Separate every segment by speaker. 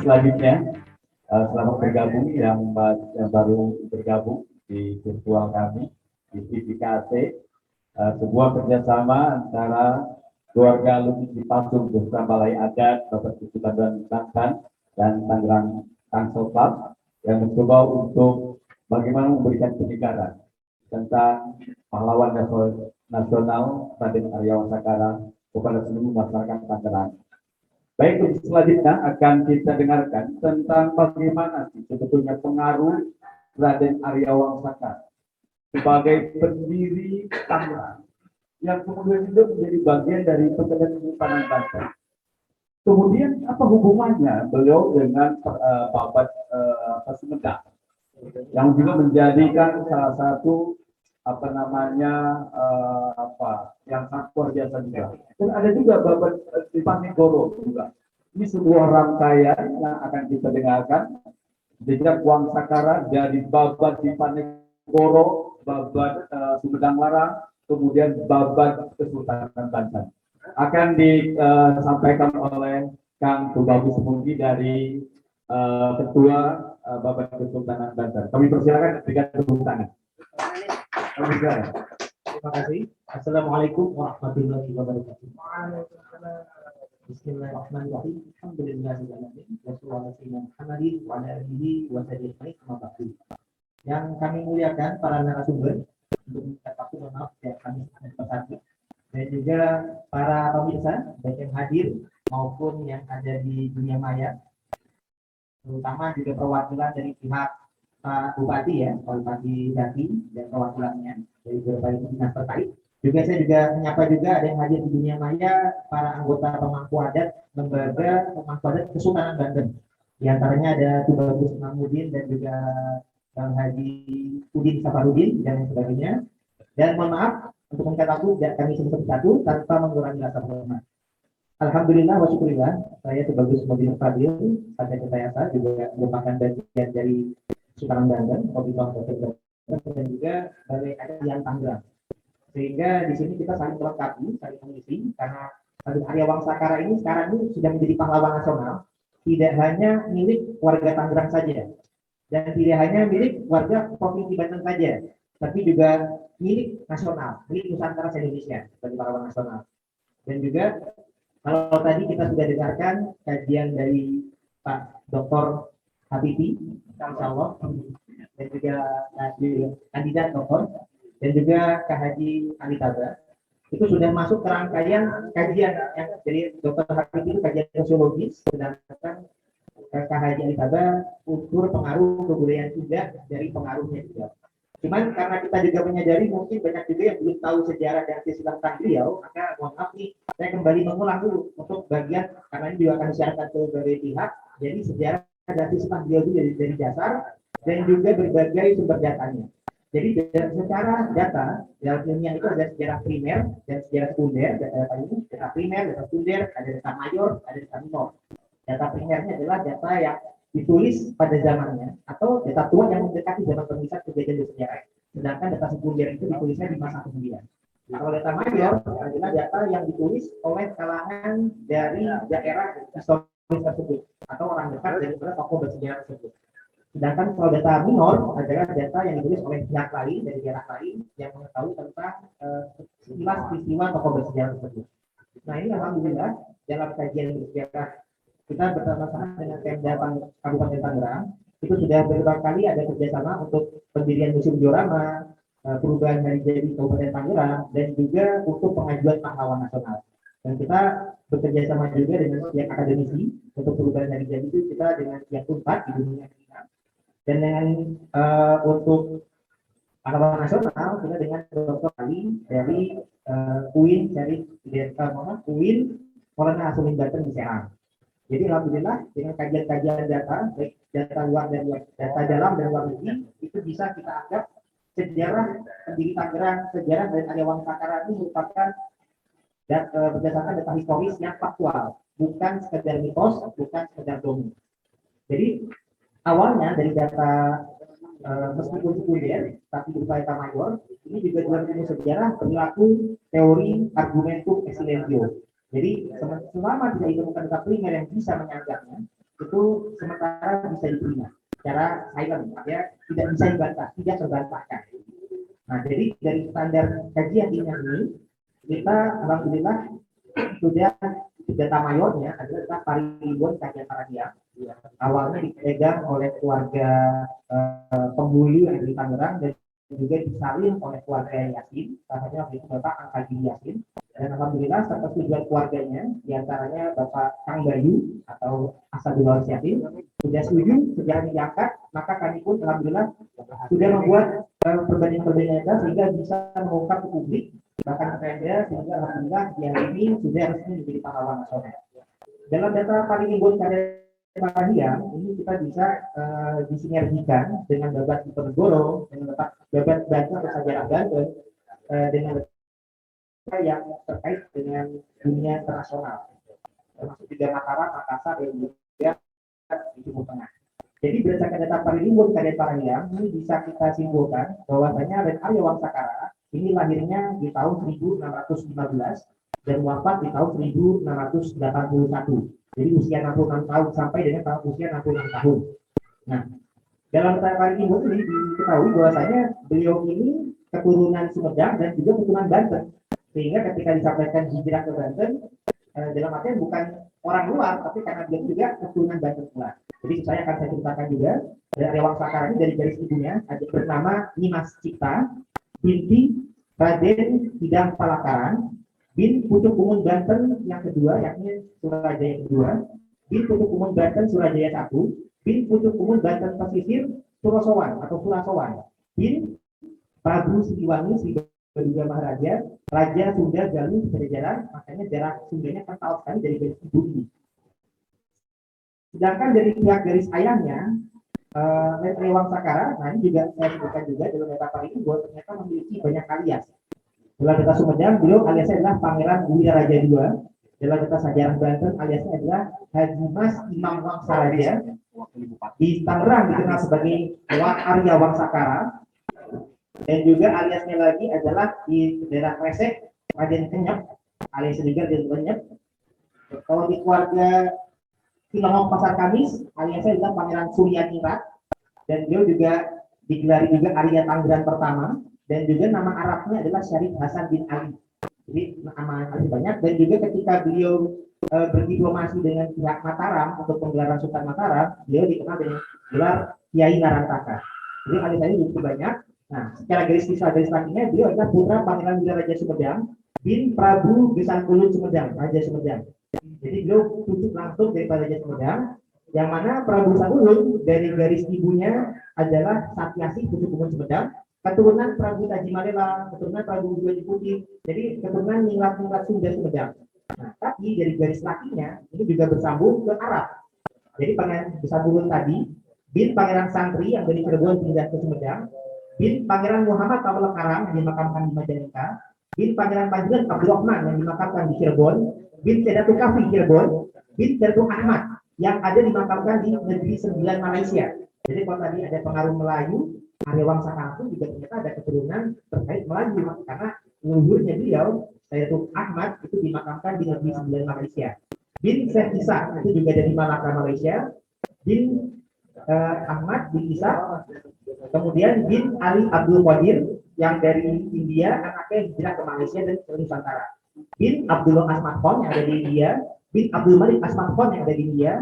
Speaker 1: selanjutnya, selamat bergabung yang baru bergabung di virtual kami di TVKC, sebuah kerjasama antara keluarga alumni Cipasung bersama Balai Adat Babat Kusutan dan Bangkan dan Tangerang Tangsel Club yang mencoba untuk bagaimana memberikan pendidikan tentang pahlawan nasional Raden Arya Wangsakara kepada seluruh masyarakat Tangerang. Baik, untuk selanjutnya akan kita dengarkan tentang bagaimana sih sebetulnya pengaruh Raden Arya Wangsakara sebagai pendiri Tangerang yang kemudian juga menjadi bagian dari Persatuan Simpanan Banten. Kemudian apa hubungannya beliau dengan Babat Sumedang yang juga menjadikan salah satu yang sangat luar biasa juga. Dan ada juga Babat Dipanegoro juga. Ini sebuah rangkaian yang akan kita dengarkan jejak Wangsakara dari Babat Dipanegoro, Babat Sumedang Larang, kemudian Babat Kesultanan Banten. Akan disampaikan oleh Kang Tubagus Mungki dari Ketua Babat Kesultanan Banten. Kami persilakan berikan tepuk tangan.
Speaker 2: Terima kasih. Assalamualaikum warahmatullahi wabarakatuh. Bismillahirrahmanirrahim. Alhamdulillahirrahmanirrahim. Yang kami muliakan para narasumber untuk minta waktu, maaf ya kami persatu, dan juga para pemirsa baik yang hadir maupun yang ada di dunia maya, terutama juga perwakilan dari pihak Pak Bupati ya, Pak Bupati Jati dan perwakilannya dari berbagai dinas terkait. Juga saya juga menyapa juga ada yang hadir di dunia maya, para anggota pemangku adat lembaga pemangku adat Kesultanan Banten. Di antaranya ada Tubagus Mahmudin dan juga Bang Haji Udin Safarudin dan sebagainya. Dan mohon maaf untuk mencatat waktu kami sebut satu tanpa mengurangi rasa hormat. Alhamdulillah wa syukurillah, saya Tubagus Mahmudin Fadil, Sarjana Rekayasa juga merupakan bagian dari Sultanan Banten, dan juga Balai Adat yang Tangerang. Sehingga di sini kita saling melengkapi, saling mengisi, karena Raden Arya Wangsakara ini sekarang ini sudah menjadi pahlawan nasional, tidak hanya milik warga Tangerang saja, dan tidak hanya milik warga Provinsi Banten saja, tapi juga milik nasional, milik Nusantara se-Indonesia sebagai pahlawan nasional. Dan juga kalau tadi kita sudah dengarkan kajian dari Pak Dr. Habibi, insya Allah, dan juga kandidat doktor, dan juga Kak Haji Alitaba, itu sudah masuk ke rangkaian kajian yang dari Dr. Habibi itu kajian sosiologis, sedangkan Kak Haji Alitaba ukur pengaruh kebudayaan juga dari pengaruhnya juga. Cuman karena kita juga menyadari mungkin banyak juga yang belum tahu sejarah dan silsilah tentang beliau, maka mohon maaf nih, saya kembali mengulang dulu untuk bagian, karena ini juga akan disiarkan ke berbagai pihak, jadi sejarah dari tentang beliau juga dari dasar dan juga berbagai sumber datanya. Jadi secara data dalam ilmiah itu ada sejarah primer dan sejarah sekunder. Data primer, data sekunder, ada data mayor, ada data minor. Data primernya adalah data yang ditulis pada zamannya atau data tua yang mendekati zaman pemisah kejadian bersejarah. Sedangkan data sekunder itu ditulisnya di masa kemudian. Nah, kalau data mayor adalah data yang ditulis oleh kalangan dari daerah historis tersebut atau orang dekat dari tokoh bersejarah tersebut. Sedangkan kalau data minor adalah data yang ditulis oleh pihak lain dari daerah lain yang mengetahui tentang sekilas peristiwa tokoh bersejarah tersebut. Nah ini alhamdulillah dalam kajian bersejarah kita bersama-sama dengan Pemda Kabupaten Tangerang itu sudah beberapa kali ada kerjasama untuk pendirian museum diorama, perubahan hari jadi Kabupaten Tangerang, dan juga untuk pengajuan pahlawan nasional. Dan kita bekerja sama juga dengan pihak akademisi untuk perubahan hari jadi itu kita dengan pihak Unpad di dunia kita. Dan dengan untuk pahlawan nasional kita dengan Dr. Ali dari UIN dari UIN Maulana Hasanuddin Banten di Serang. Jadi alhamdulillah dengan kajian-kajian data, baik data luar dan data dalam dan luar negeri, itu bisa kita anggap sejarah pendiri Tangerang, sejarah dari Arya Wangsakara ini merupakan berdasarkan data historis yang faktual, bukan sekedar mitos, bukan sekedar dongeng. Jadi awalnya dari data meskipun sekunder, tapi berupa data mayor, ini juga dalam ilmu sejarah berlaku teori argumentum ex silentio. Jadi selama tidak ditemukan data primer yang bisa menyanggahnya, itu sementara bisa diterima secara silent, ya tidak bisa dibantah, tidak terbantahkan. Nah, jadi dari standar kajian ini kita alhamdulillah sudah data mayornya adalah Paribon Kajian Paradia. Awalnya dipegang oleh keluarga penghulu yang di Tangerang dan juga disalin oleh keluarga Yasin, salah waktu itu Bapak Angkadi Yasin. Dan alhamdulillah sepersetujuan keluarganya, diantaranya Bapak Kang Bayu atau Asadullah Yasin, sudah setuju sejak diangkat, maka kami pun alhamdulillah sudah membuat perbandingan-perbandingan data sehingga bisa mengungkap ke publik, bahkan saya sehingga alhamdulillah yang ini sudah resmi menjadi pahlawan nasional. Dalam data Paribon Karya Paradia ini kita bisa disinergikan dengan Babat Diponegoro, dengan Babat Banten atau Sejarah Banten, dengan yang terkait dengan dunia internasional, termasuk juga Mataram, Makassar, dan juga di Timur Tengah. Jadi berdasarkan data Paribon Karya Paradia ini bisa kita simpulkan bahwasanya Raden Arya Wangsakara ini lahirnya di tahun 1615 dan wafat di tahun 1681. Jadi usia 66 tahun sampai dengan usia 66 tahun. Nah, dalam data Paribon ini diketahui bahwasanya beliau ini keturunan Sumedang dan juga keturunan Banten. Sehingga ketika disampaikan hijrah ke Banten, dalam artian bukan orang luar, tapi karena dia juga keturunan Banten pula. Jadi saya akan ceritakan juga dari Wangsakara ini dari garis ibunya ada bernama Nimas Cipta binti Raden Hidang Palakaran bin Pucuk Umun Banten yang kedua, yakni Surajaya kedua, bin Pucuk Umun Banten Surajaya satu, bin Pucuk Umun Banten Pesisir Surosowan atau Surasowan, bin Prabu Siliwangi Kedua Maharaja, Raja Sunda Galuh Pajajaran, makanya jarak Sundanya kental sekali dari garis ibu ini. Sedangkan dari pihak garis ayahnya, Raden Wangsakara, nah ini juga saya sebutkan juga dalam data Paribon bahwa ternyata memiliki banyak alias. Dalam data Sumedang, beliau aliasnya adalah Pangeran Buya Raja II. Dalam data Sejarah Banten, aliasnya adalah Haji Mas Imam Wangsaraja. Di Tangerang dikenal sebagai Wak Arya Wangsakara. Dan juga aliasnya lagi adalah di daerah Kresek, Raden Kenyep, alias juga Raden Kenyep. Kalau di keluarga Cilongok Pasar Kamis, aliasnya adalah Pangeran Surya Ningrat. Dan beliau juga digelari juga Arya Tanggeran pertama. Dan juga nama Arabnya adalah Syarif Hasan bin Ali. Jadi nama Ali banyak. Dan juga ketika beliau berdiplomasi dengan pihak Mataram untuk penggelaran Sultan Mataram, beliau dikenal dengan gelar Kiai Narantaka. Jadi alias cukup banyak. Nah, secara garis lakinya beliau adalah putra Pangeran Buya Raja Sumedang bin Prabu Gesangkulun Sumedang, Raja Sumedang. Jadi beliau cucu langsung dari Raja Sumedang, yang mana Prabu Gesangkulun dari garis ibunya adalah Satyasi Pucuk Umun Sumedang, keturunan Prabu Tajimalela, keturunan Prabu Buya Putih, jadi keturunan Ningrat Sunda Sumedang. Nah, tapi dari garis lakinya ini juga bersambung ke Arab. Jadi Pangeran Gesangkulun tadi bin Pangeran Santri yang dari Cirebon pindah ke Sumedang, bin Pangeran Muhammad Tamalekaram yang dimakamkan di Majalengka, bin Pangeran Panjiran Abdurrahman yang dimakamkan di Cirebon, bin Sedatul Kafi Cirebon, bin Sedatul Ahmad yang ada dimakamkan di negeri Sembilan Malaysia. Jadi kalau tadi ada pengaruh Melayu, Arya Wangsakara pun juga ternyata ada keturunan terkait Melayu, karena leluhurnya beliau Sedatul Ahmad itu dimakamkan di negeri Sembilan Malaysia. Bin Syekh Isa itu juga dari Malaka Malaysia, bin Ahmad bin Isa, kemudian bin Ali Abdul Qadir yang dari India, anaknya hijrah ke Malaysia dan ke Nusantara. Bin Abdullah Asmat Khan yang ada di India, bin Abdul Malik Asmat Khan yang ada di India,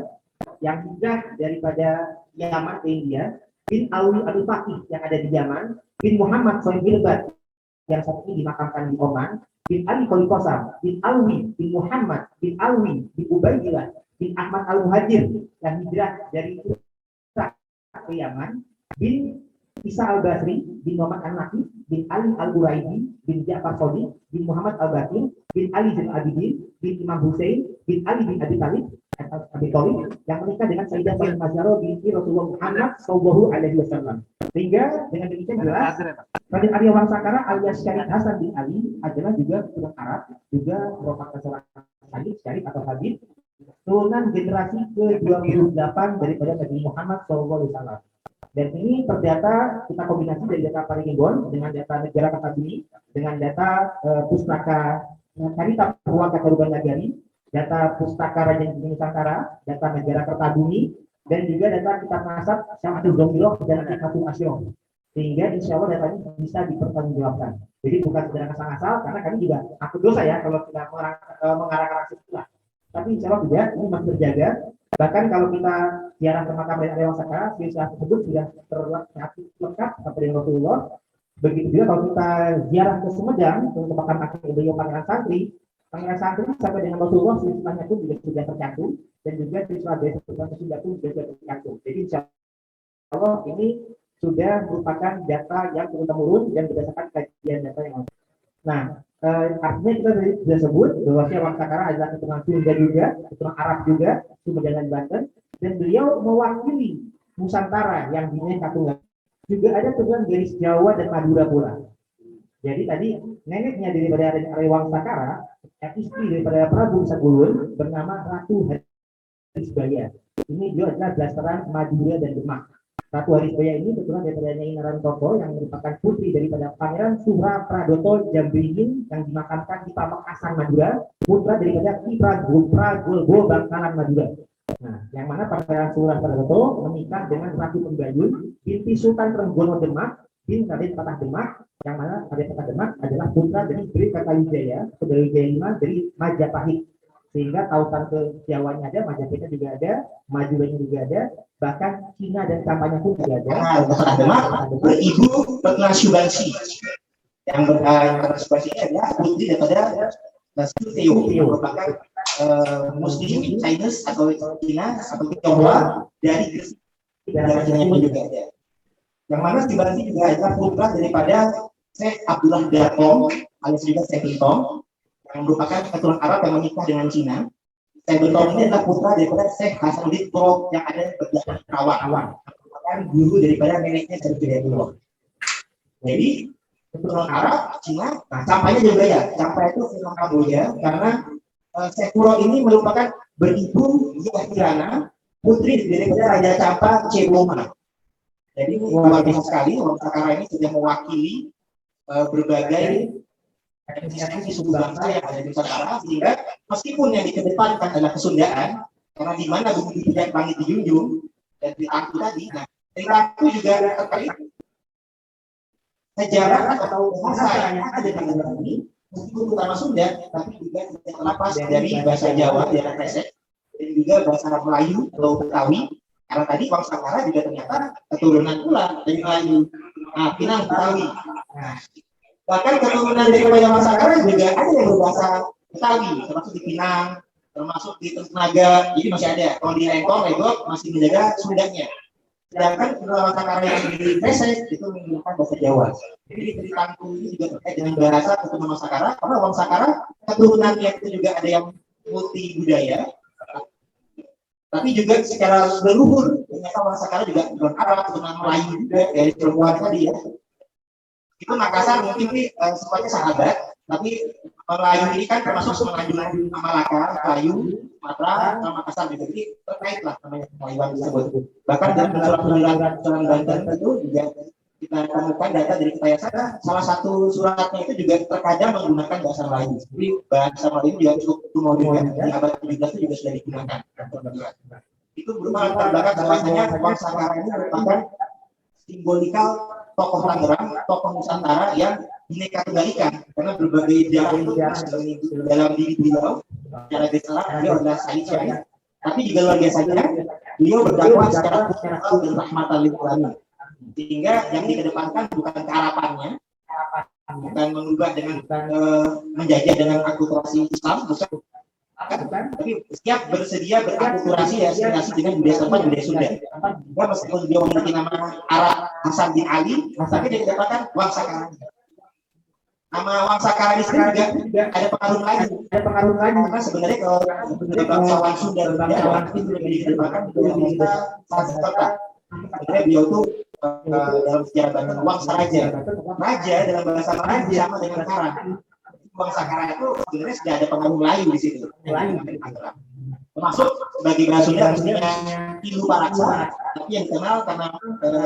Speaker 2: yang hijrah daripada Yaman ke India, bin Alwi Abdul Fakih yang ada di Yaman, bin Muhammad Sohib Hilbat yang saat ini dimakamkan di Oman, bin Ali Kolikosam, bin Alwi, bin Muhammad, bin Alwi, bin Ubaidillah, bin Ahmad Al-Muhajir yang hijrah dari ke Yaman, bin Isa Al-Basri, bin Muhammad Al-Naqi, bin Ali Al-Quraidi, bin Ja'far Shadiq, bin Muhammad Al-Bakir, bin Ali bin Abidin, bin Imam Hussein, bin Ali bin Abi Thalib, yang menikah dengan Sayyidah Fatimah Zahra binti Rasulullah Muhammad Sallallahu Alaihi Wasallam. Sehingga dengan demikian jelas Raden Arya Wangsakara alias Syarif Hasan bin Ali adalah juga keturunan Arab, juga merupakan seorang Habib Syarif atau Habib, turunan generasi ke-28 daripada Nabi Muhammad SAW. Dan ini terdata kita kombinasi dari data Paribon dengan data negara kata bumi dengan data pustaka Carita Purwaka Taruban Nagari data Pustaka Raja Nusantara, data negara Kertabumi, dan juga data kitab nasab Syamsul Domilok dan Kitabul Asyrof. Sehingga insya Allah data ini bisa dipertanggungjawabkan. Jadi bukan sekedar asal-asal, karena kami juga takut dosa ya kalau kita mengarang-arang sesuatu. Tapi insya Allah tidak, ini masih terjaga. Bahkan kalau kita ziarah ke makam Rewangsakara, silsilah tersebut sudah terlengkap sampai dengan Rasulullah. Begitu juga kalau kita ziarah ke Sumedang, untuk makam beliau Pangeran Santri sampai dengan Rasulullah, silsilahnya pun juga sudah tercantum, dan juga silsilah dari Sunda pun juga sudah tercantum. Jadi insya Allah ini sudah merupakan data yang turun-temurun dan berdasarkan kajian data yang ada. Nah, artinya kita sudah sebut bahwa Wangsakara adalah keturunan Sunda juga, keturunan Arab juga, Sumedang dan Banten, dan beliau mewakili Nusantara yang dinilai Katunggal. Juga ada keturunan garis Jawa dan Madura pula. Jadi tadi neneknya daripada Rewangsakara, istri daripada Prabu Sagulun bernama Ratu Harisbaya. Ini dia adalah blasteran Madura dan Demak. Ratu Harisbaya ini keturunan daripada Nyai Narantoko yang merupakan putri daripada Pangeran Suprapradoto Jambringin yang dimakamkan di Pamekasan Madura, putra daripada Ki Pragolbo Bangkalan Madura. Nah, yang mana Pangeran Suprapradoto menikah dengan Ratu Pembayun binti Sultan Trenggono Demak bin Raden Patah Demak, yang mana Raden Patah Demak adalah putra dari Bri Kertawijaya, Kertawijaya V dari Majapahit. Sehingga tautan ke Jawanya ada, Majapahitnya juga ada, Maduranya juga ada, bahkan Cina dan Sampanya pun juga ada.
Speaker 3: Patah Demak beribu Ratna Subangsi, yang Subangsi adalah putri daripada Suteo, yang merupakan Muslim Chinese atau Cina atau Tionghoa dari Gresik, dan Cina pun juga ada. Yang mana Subangsi juga adalah putra daripada Syekh Abdullah Darkom alias juga Syekh Bintong, yang merupakan keturunan Arab yang menikah dengan Cina. Syekh Bintong ini adalah putra daripada Syekh Hasanuddin Turok yang ada di Bedah Karawang, merupakan guru daripada neneknya Syekh Hidayatullah. Jadi keturunan Arab, Cina, nah Campanya juga ya. Campa itu film Kamboja karena Syekh Turok ini merupakan beribu Yahirana, putri daripada Raja Campa Ceboma. Jadi luar biasa sekali, Wangsakara ini sudah mewakili berbagai etnis suku bangsa yang ada di Nusantara, sehingga meskipun yang dikedepankan adalah kesundaan, karena di mana bumi tidak langit dijunjung dan ditangku tadi, nah perilaku juga terkait sejarah atau bahasa yang ada di negara ini, meskipun utama Sunda, tapi juga tidak terlepas dari bahasa Jawa, daerah Kresek, dan juga bahasa Melayu atau Betawi. Karena tadi Wangsakara juga ternyata keturunan pula dari Melayu, Pinang, Betawi. Nah, bahkan keturunan dari Wangsakara juga ada yang berbahasa Betawi, termasuk di Pinang, termasuk di Tenaga, jadi masih ada. Kalau di Lengkong, Legok masih menjaga Sundanya. Sedangkan keturunan Wangsakara yang di Kresek itu menggunakan bahasa Jawa. Jadi ceritaku ini juga terkait dengan bahasa keturunan Wangsakara, karena Wangsakara keturunannya itu juga ada yang multi budaya. Tapi juga secara leluhur ternyata Wangsakara juga keturunan Arab, keturunan Melayu juga dari perempuan tadi ya. Itu Makassar mungkin ini semuanya sahabat, tapi Melayu ini kan termasuk Semenanjung, Malaka, Melayu, Sumatera, sama Makassar juga. Jadi terkait lah namanya Melayuan tersebut. Bahkan dalam surat Banten itu juga kita temukan data dari Ketayasan, salah satu suratnya itu juga terkadang menggunakan bahasa Melayu. Jadi bahasa Melayu juga cukup kuno juga, di abad 17 itu juga sudah digunakan. Itu berupa latar belakang bahwasanya Wangsakara ini merupakan simbolikal tokoh Tangerang, tokoh Nusantara yang bineka tunggal ika, karena berbagai dalam diri beliau secara besar beliau adalah Sayyid, tapi juga luar biasanya beliau berdakwah secara kultural dan rahmatan lil alamin, sehingga yang dikedepankan bukan kearapannya, bukan mengubah dengan menjajah dengan akulturasi Islam, bukan, tapi siap bersedia berakulturasi dan asimilasi dengan budaya setempat, budaya Sunda. Ya, meskipun beliau memiliki nama Arab Hasan bin Ali, tapi dia dikatakan Wangsakara. Nama Wangsakara ini juga ada pengaruh lain. Karena sebenarnya kalau bangsawan Sunda dan bangsawan itu lebih dikatakan dengan kita Sanskerta. Sebenarnya beliau itu dalam sejarah Banten Wangsaraja. Raja dalam bahasa Melayu sama dengan Kara. Wangsakara itu sebenarnya sudah ada pengaruh Melayu di situ. Termasuk sebagai bahasa Sunda punya Ilu Paraksa, tapi yang dikenal karena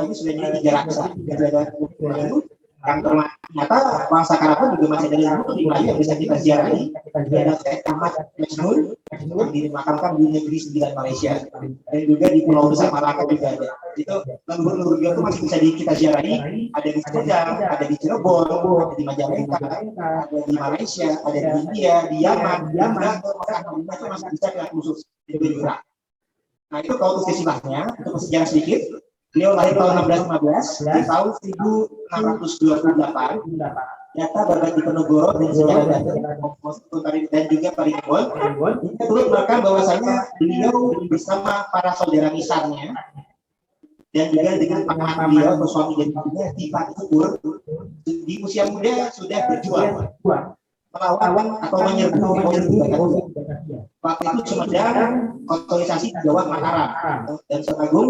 Speaker 3: ini sudah jadi 3 raksa, ada Melayu, Yang ternyata bangsa Karapan juga masih ada di Melayu yang bisa kita ziarahi. Ada Syekh Ahmad Majnun yang dimakamkan di negeri sembilan Malaysia, dan juga di Pulau Besar Malaka juga ada. Itu leluhur beliau itu masih bisa kita ziarahi. Ada di Sumedang, ada di Cirebon, ada di Majalengka, ada di Malaysia, ada di India, di Yaman, dan juga itu masih bisa kita khusus di Jogja. Nah itu kalau untuk silsilahnya, untuk sejarah sedikit. Beliau lahir tahun 1615 di tahun 1628. Data Babad Diponegoro dan sejarah dan juga Parimbon itu turut merekam bahwasanya beliau bersama para saudara misarnya dan juga dengan pasangan beliau atau suami dan istrinya di Patukur di usia muda sudah berjuang melawan atau menyerbu waktu itu Sumedang kolonisasi di Jawa Mataram dan Sultan Agung.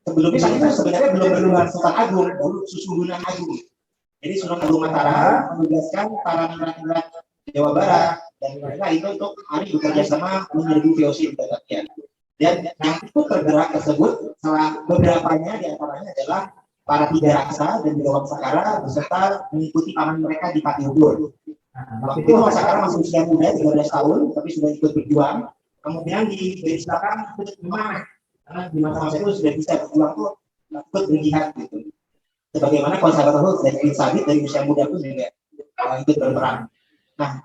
Speaker 3: Sebelumnya saat itu sebenarnya belum bergelar Sultan Agung, baru Susuhunan Agung. Jadi Sultan Agung Mataram menugaskan para ningrat Jawa Barat dan mereka itu untuk hari bekerja sama menyerbu VOC di Batavia. Dan yang itu tergerak tersebut salah beberapanya diantaranya adalah para tiga raksa dan juga Wangsakara beserta mengikuti paman mereka di Patiukur. Waktu itu Wangsakara masih usia muda 13 tahun, tapi sudah ikut berjuang. Kemudian di garis belakang ikut memanah. Karena di masa itu sudah bisa berjuang tuh ikut berjihad gitu. Sebagaimana kalau sahabat Rasul dari Sabit dari usia muda pun juga ikut berperang. Nah,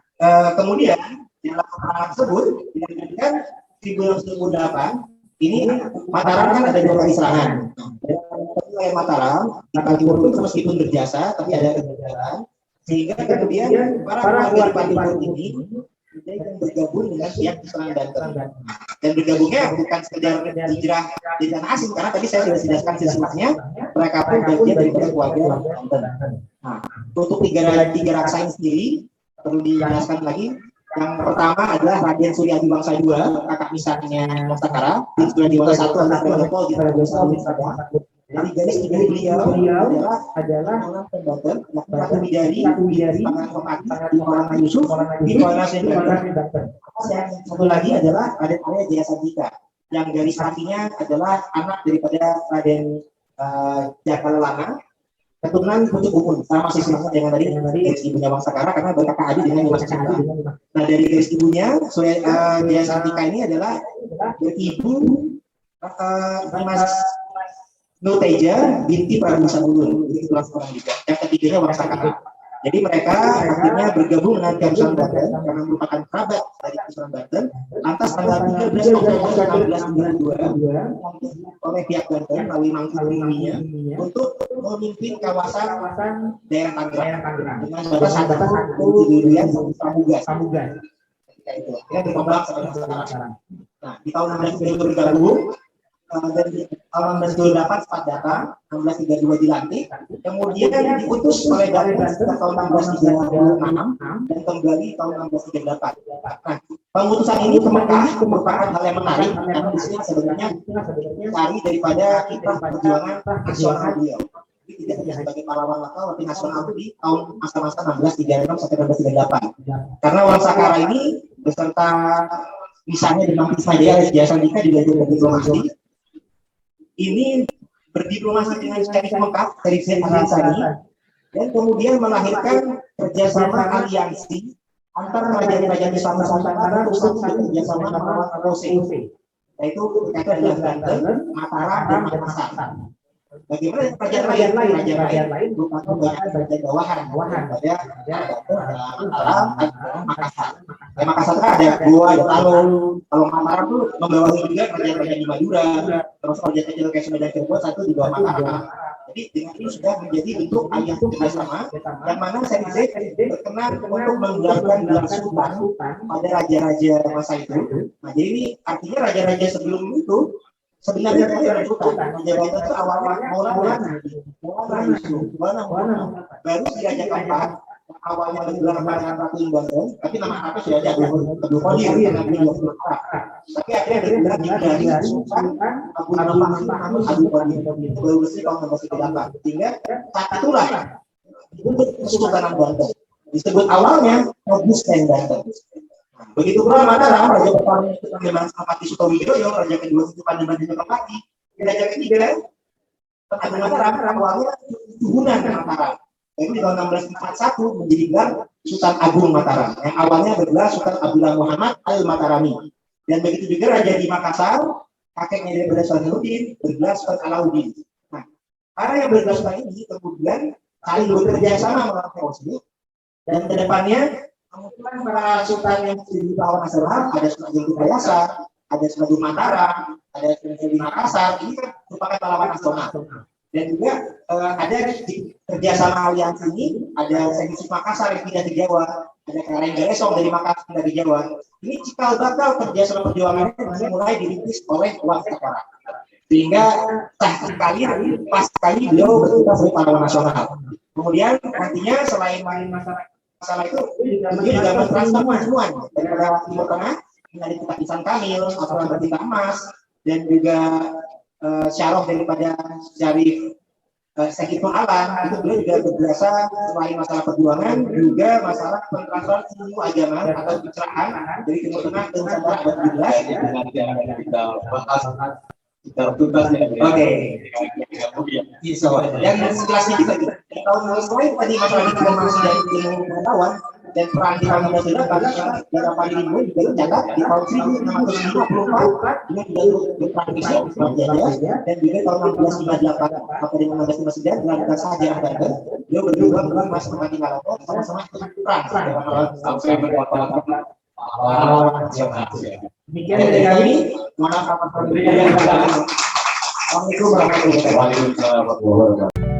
Speaker 3: kemudian dalam perang tersebut dilanjutkan 1628 ini Mataram kan ada 2 kali serangan. Dari Mataram di Patiukur pun meskipun berjasa tapi ada kegagalan sehingga kemudian para warga Patiukur ini bergabung dengan pihak Islam Banten. Dan bergabungnya bukan sekedar hijrah di tanah asing, karena tadi saya sudah jelaskan silsilahnya, mereka pun bagian dari keluarga Banten. Nah, untuk tiga raksa ini sendiri perlu dijelaskan lagi. Yang pertama adalah Raden Suryadi Wangsa II, kakak misarnya Wangsakara. Raden Suryadi Wangsa I adalah Leopold di Padang. Dari garis dari beliau adalah orang Banten, Ratu Bidari, Pangeran Topati, Maulana Yusuf, Maulana Banten. Satu lagi adalah Raden Arya Jaya Sandika, yang garis kakinya adalah anak daripada Raden Jaka Lelana, keturunan Pucuk Umun, sama sisanya dengan tadi garis ibunya Wangsakara karena berkakak adik dengan Dimas Chandra. Nah dari garis ibunya Jaya Sandika ini adalah ibu Dimas Nuteja binti Prabu Sabulun, itu orang juga. Yang ketiganya Wangsakara. Jadi mereka akhirnya bergabung dengan Kesultanan Banten karena merupakan kerabat dari Kesultanan Banten. Lantas tanggal 13 Oktober 1692 oleh pihak Banten melalui Mangkunegaran untuk memimpin kawasan daerah Tangerang dengan batasan kemudian Samugas. Ketika itu, ya berkembang sampai sekarang. Nah, di tahun 1692 bergabung. Dan tahun 1628 sempat datang, 1632 dilantik, kemudian diutus oleh Banten sejak tahun 1636 dan kembali tahun 1638. Nah, pengutusan ini merupakan hal yang menarik karena di sini sebenarnya cari daripada kiprah perjuangan nasional beliau. Jadi tidak hanya sebagai pahlawan lokal, tapi nasional itu di tahun masa-masa 1636 sampai 1638. Karena Wangsakara ini beserta misalnya dengan Ismail Jaya Sandika juga berdiplomasi. Ini berdiplomasi dengan Syekh Mekah dari Zaid Al-Ansari dan kemudian melahirkan kerjasama aliansi antar kerajaan-kerajaan Islam Nusantara untuk bekerjasama melawan Rose, yaitu adalah Banten, Mataram, dan Makassar. Bagaimana kerajaan lain merupakan kerajaan bawahan pada Mataram dan Makassar. Di Makassar ada Goa, ada Talong. Kalau Mataram itu membawahi juga kerajaan-kerajaan di Madura, termasuk kerajaan kayak Sunda dan Cirebon satu di bawah Mataram. Jadi dengan ini sudah menjadi bentuk aliansi kerjasama yang mana Syekh Zaid berkenan untuk menggelarkan gelar sultan pada raja-raja masa itu. Nah, jadi ini artinya raja-raja sebelum itu sebenarnya raja itu awalnya Maulana baru di raja keempat awalnya bergelar Pangeran Ratu Banten, tapi nama apa sudah ada Abdul Qadir karena beliau tapi akhirnya bergelar dari Sultan Abu Abdul Qadir baru bersih tahun 1638 sehingga saat itulah untuk Kesultanan Banten disebut awalnya Augustan Banten. Begitu pula Mataram, raja pertama itu Pandeman Senopati Sutowijoyo, raja kedua itu Pandeman Senopati, raja ketiga Agung Mataram awalnya hubungan dengan Mataram. Baru di tahun 1641 menjadi gelar Sultan Agung Mataram. Yang awalnya bergelar Sultan Abdullah Muhammad Al-Matarami. Dan begitu juga Raja di Makassar, kakeknya daripada Salahuddin, bergelar Sultan Alauddin. Nah, para yang bergelar Sultan ini kemudian saling bekerja sama melakukan tersebut. Dan kedepannya, kemudian para sultan yang di Pahlawan Nasional, ada Sultan Agung Kayasa, ada Sultan Agung Mataram, ada Sultan di Makassar, ini kan merupakan pahlawan nasional. Dan juga ada di kerjasama aliansi ini, ada Seksis Makassar yang pindah ke Jawa, ada Kareng Galesong dari Makassar pindah ke Jawa. Ini cikal bakal kerjasama perjuangan ini mulai dirintis oleh Wang Sekarang. Sehingga pas sekali beliau bertugas sebagai pahlawan nasional. Kemudian nantinya selain masalah itu, beliau juga mentransfer kemajuan daripada Timur Tengah, dari Kitab Kamil, Aturan Bertinta Emas, dan juga syarah daripada Syarif Syekh Ibnu Alam. Itu beliau juga berjasa selain masalah perjuangan, juga masalah pentransfer ilmu agama atau pencerahan dari Timur Tengah ke Nusantara abad 17.
Speaker 1: Kita bahas secara tuntas ya.
Speaker 3: Oke. Dan sekelasnya juga di tahun selain tadi masalah informasi dan ilmu pengetahuan dan peran di tahun 1908 dalam paling ilmu juga tercatat di tahun 1654 dia juga berpraktisi dan juga tahun 1658 sampai dengan 1659 dalam saja Banten dia berjuang dengan Mas Mati Maloko sama-sama perang
Speaker 1: Sampai berapa
Speaker 3: demikian dari kami. Mohon maaf apabila ada. Assalamualaikum warahmatullahi wabarakatuh.
Speaker 1: Waalaikumsalam warahmatullahi wabarakatuh.